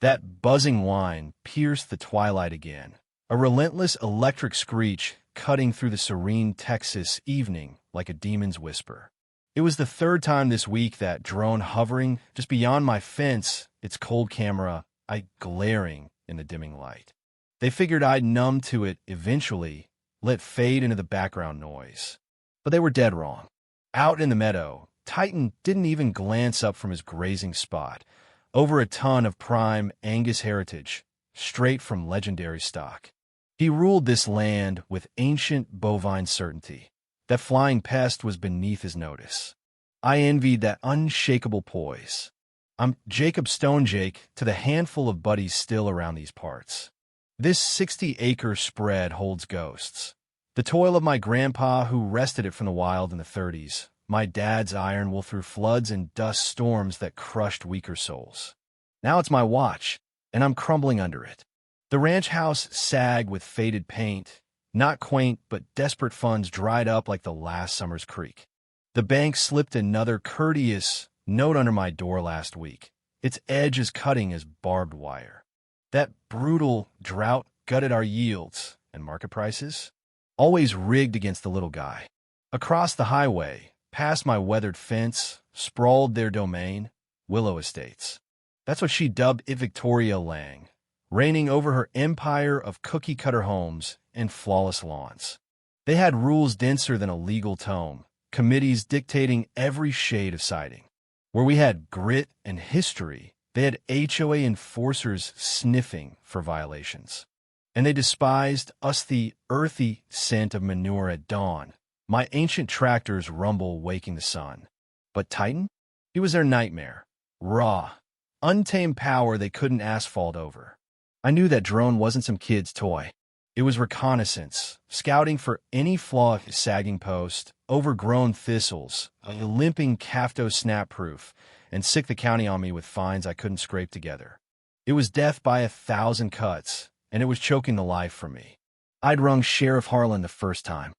That buzzing whine pierced the twilight again, a relentless electric screech cutting through the serene Texas evening like a demon's whisper. It was the third time this week that drone hovering just beyond my fence, its cold camera, glaring in the dimming light. They figured I'd numb to it eventually, let fade into the background noise. But they were dead wrong. Out in the meadow, Titan didn't even glance up from his grazing spot, over a ton of prime Angus heritage, straight from legendary stock. He ruled this land with ancient bovine certainty. That flying pest was beneath his notice. I envied that unshakable poise. I'm Jacob Stone Jake to the handful of buddies still around these parts. This 60-acre spread holds ghosts. The toil of my grandpa who wrested it from the wild in the 30s, my dad's iron wool through floods and dust storms that crushed weaker souls. Now it's my watch, and I'm crumbling under it. The ranch house sagged with faded paint, not quaint but desperate funds dried up like the last summer's creek. The bank slipped another courteous note under my door last week, its edge as cutting as barbed wire. That brutal drought gutted our yields and market prices, always rigged against the little guy. Across the highway, past my weathered fence, sprawled their domain, Willow Estates. That's what she dubbed it, Victoria Lang, reigning over her empire of cookie-cutter homes and flawless lawns. They had rules denser than a legal tome, committees dictating every shade of siding. Where we had grit and history, they had HOA enforcers sniffing for violations. And they despised us, the earthy scent of manure at dawn, my ancient tractor's rumble waking the sun. But Titan? He was their nightmare. Raw, untamed power they couldn't asphalt over. I knew that drone wasn't some kid's toy. It was reconnaissance, scouting for any flaw, sagging post, overgrown thistles, a limping Cafto snap-proof, and sick the county on me with fines I couldn't scrape together. It was death by 1,000 cuts, and it was choking the life from me. I'd rung Sheriff Harlan the first time.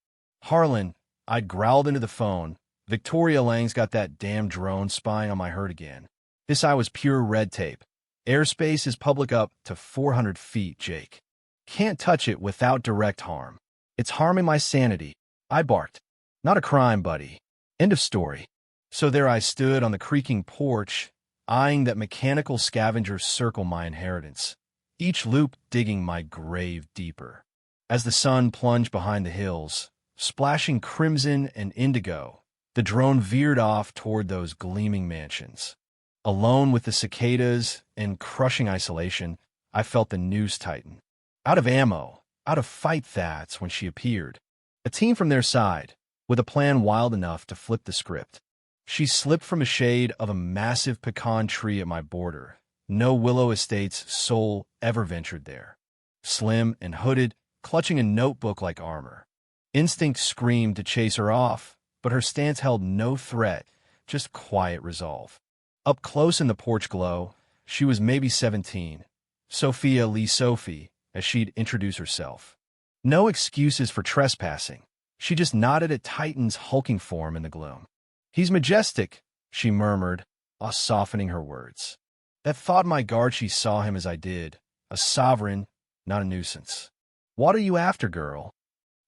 Harlan, I'd growled into the phone. Victoria Lang's got that damn drone spying on my herd again. This I was pure red tape. Airspace is public up to 400 feet, Jake. Can't touch it without direct harm. It's harming my sanity. I barked. Not a crime, buddy. End of story. So there I stood on the creaking porch, eyeing that mechanical scavenger circle my inheritance, each loop digging my grave deeper. As the sun plunged behind the hills, splashing crimson and indigo, the drone veered off toward those gleaming mansions. Alone with the cicadas in crushing isolation, I felt the news tighten. Out of ammo, out of fight, that's when she appeared. A team from their side, with a plan wild enough to flip the script. She slipped from the shade of a massive pecan tree at my border. No Willow Estates soul ever ventured there. Slim and hooded, clutching a notebook like armor. Instinct screamed to chase her off, but her stance held no threat, just quiet resolve. Up close in the porch glow, she was maybe 17. Sophia Lee Sophie, as she'd introduce herself. No excuses for trespassing. She just nodded at Titan's hulking form in the gloom. "He's majestic," she murmured, softening her words. That thawed my guard. She saw him as I did, a sovereign, not a nuisance. "What are you after, girl?"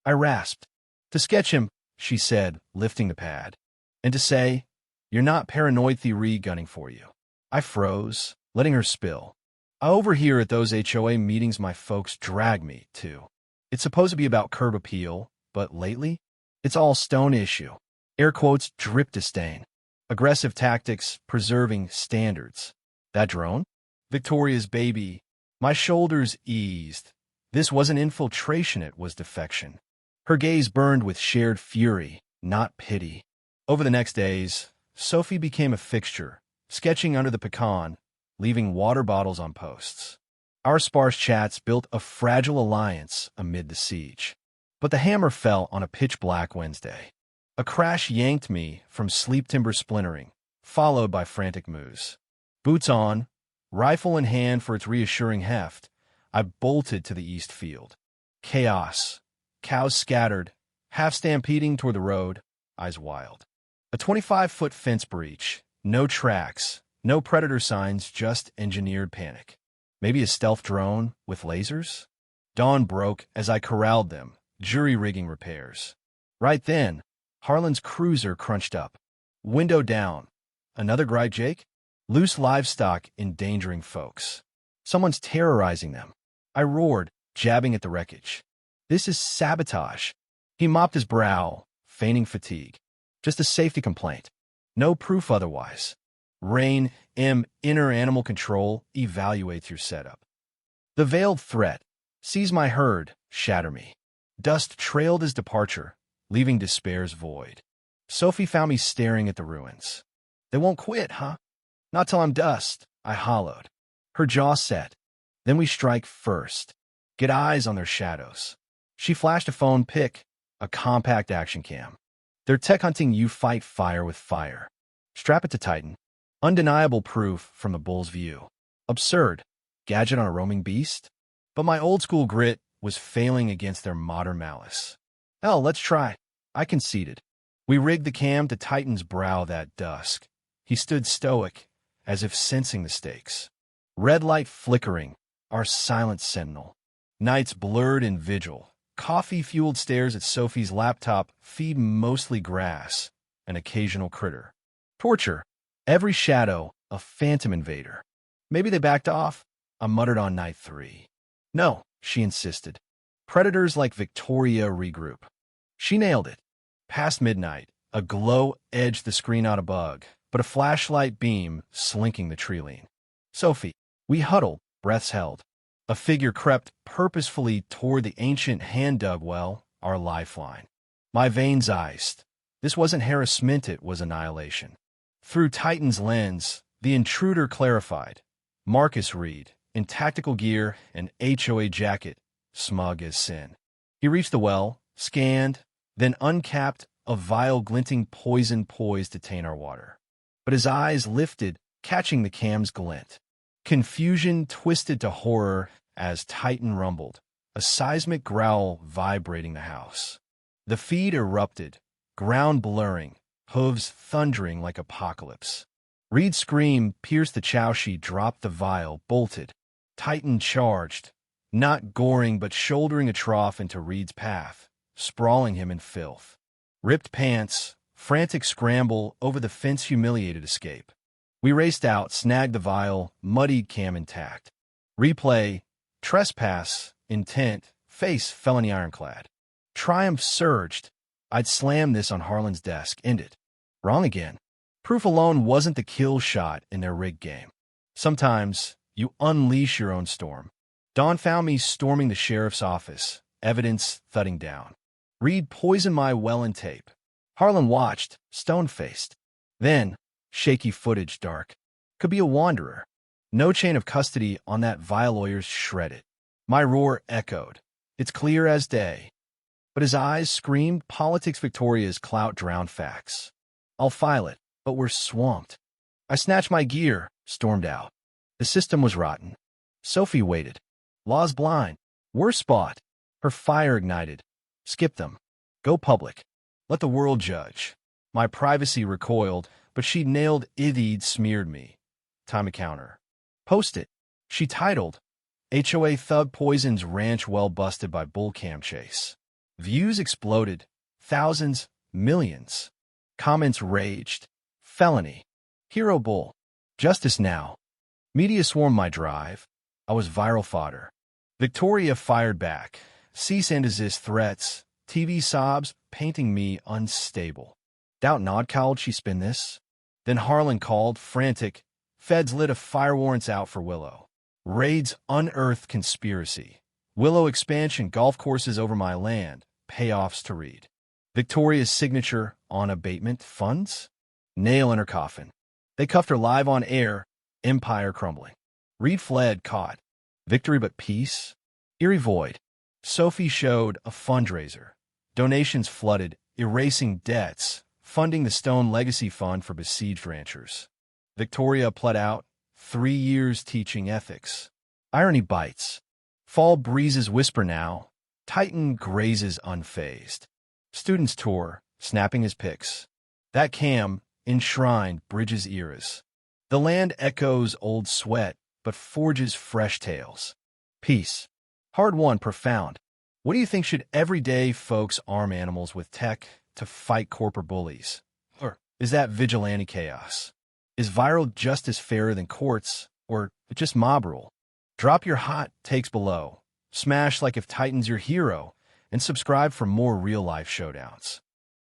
I rasped. "To sketch him," she said, lifting the pad. "And to say, you're not paranoid theory gunning for you." I froze, letting her spill. "I overhear at those HOA meetings my folks drag me to. It's supposed to be about curb appeal, but lately, it's all stone issue. Air quotes, drip disdain. Aggressive tactics, preserving standards. That drone? Victoria's baby." My shoulders eased. This wasn't infiltration, it was defection. Her gaze burned with shared fury, not pity. Over the next days, Sophie became a fixture, sketching under the pecan, leaving water bottles on posts. Our sparse chats built a fragile alliance amid the siege. But the hammer fell on a pitch-black Wednesday. A crash yanked me from sleep timber splintering, followed by frantic moves. Boots on, rifle in hand for its reassuring heft, I bolted to the east field. Chaos. Cows scattered, half stampeding toward the road, eyes wild. A 25-foot fence breach, no tracks, no predator signs, just engineered panic. Maybe a stealth drone with lasers? Dawn broke as I corralled them, jury rigging repairs. Right then, Harlan's cruiser crunched up. Window down. Another gripe, Jake? Loose livestock endangering folks. Someone's terrorizing them. I roared, jabbing at the wreckage. This is sabotage. He mopped his brow, feigning fatigue. Just a safety complaint. No proof otherwise. Rain, inner animal control, evaluates your setup. The veiled threat. Seize my herd, shatter me. Dust trailed his departure, leaving despair's void. Sophie found me staring at the ruins. They won't quit, huh? Not till I'm dust, I hollowed. Her jaw set. Then we strike first. Get eyes on their shadows. She flashed a phone pic, a compact action cam. They're tech hunting you fight fire with fire. Strap it to Titan. Undeniable proof from the bull's view. Absurd. Gadget on a roaming beast? But my old-school grit was failing against their modern malice. Hell, let's try. I conceded. We rigged the cam to Titan's brow that dusk. He stood stoic, as if sensing the stakes. Red light flickering, our silent sentinel. Nights blurred in vigil. Coffee-fueled stares at Sophie's laptop feed mostly grass, an occasional critter. Torture. Every shadow, a phantom invader. Maybe they backed off, I muttered on night 3. No, she insisted. Predators like Victoria regroup. She nailed it. Past midnight, a glow edged the screen out above, but a flashlight beam slinking the tree lean. Sophie. We huddled, breaths held. A figure crept purposefully toward the ancient hand-dug well, our lifeline. My veins iced. This wasn't harassment, it was annihilation. Through Titan's lens, the intruder clarified. Marcus Reed, in tactical gear and HOA jacket, smug as sin. He reached the well, scanned, then uncapped a vial glinting poison poised to taint our water. But his eyes lifted, catching the cam's glint. Confusion twisted to horror as Titan rumbled, a seismic growl vibrating the house. The feed erupted, ground blurring, hooves thundering like apocalypse. Reed's scream pierced the chow sheet, dropped the vial, bolted. Titan charged, not goring but shouldering a trough into Reed's path, sprawling him in filth. Ripped pants, frantic scramble over the fence, humiliated escape. We raced out, snagged the vial, muddied cam intact. Replay, trespass, intent, face felony ironclad. Triumph surged. I'd slam this on Harlan's desk, end it. Wrong again. Proof alone wasn't the kill shot in their rigged game. Sometimes you unleash your own storm. Dawn found me storming the sheriff's office, evidence thudding down. Reed poisoned my well and tape. Harlan watched, stone-faced. Then, shaky footage dark. Could be a wanderer. No chain of custody on that vile lawyer's shredded. My roar echoed. It's clear as day. But his eyes screamed politics. Victoria's clout drowned facts. I'll file it, but we're swamped. I snatched my gear, stormed out. The system was rotten. Sophie waited. Law's blind. Worst spot. Her fire ignited. Skip them. Go public. Let the world judge. My privacy recoiled, but she nailed it. Smeared me. Time a counter. Post it. She titled, HOA Thug Poisons Ranch Well Busted by Bull Cam Chase. Views exploded. Thousands. Millions. Comments raged. Felony. Hero bull. Justice now. Media swarmed my drive. I was viral fodder. Victoria fired back. Cease and desist threats. TV sobs, painting me unstable. Doubt not cowled she spin this. Then Harlan called, frantic. Feds lit a fire warrants out for Willow. Raids unearthed conspiracy. Willow expansion, golf courses over my land. Payoffs to Reed. Victoria's signature on abatement funds? Nail in her coffin. They cuffed her live on air. Empire crumbling. Reed fled, caught. Victory but peace? Eerie void. Sophie showed a fundraiser. Donations flooded, erasing debts, funding the Stone Legacy Fund for besieged ranchers. Victoria pled out, 3 years teaching ethics. Irony bites. Fall breezes whisper now. Titan grazes unfazed. Students tour, snapping his pics. That cam, enshrined, bridges eras. The land echoes old sweat, but forges fresh tales. Peace. Hard won, profound. What do you think, should everyday folks arm animals with tech to fight corporate bullies? Or is that vigilante chaos? Is viral justice fairer than courts, or just mob rule? Drop your hot takes below. Smash like if Titan's your hero, and subscribe for more real-life showdowns.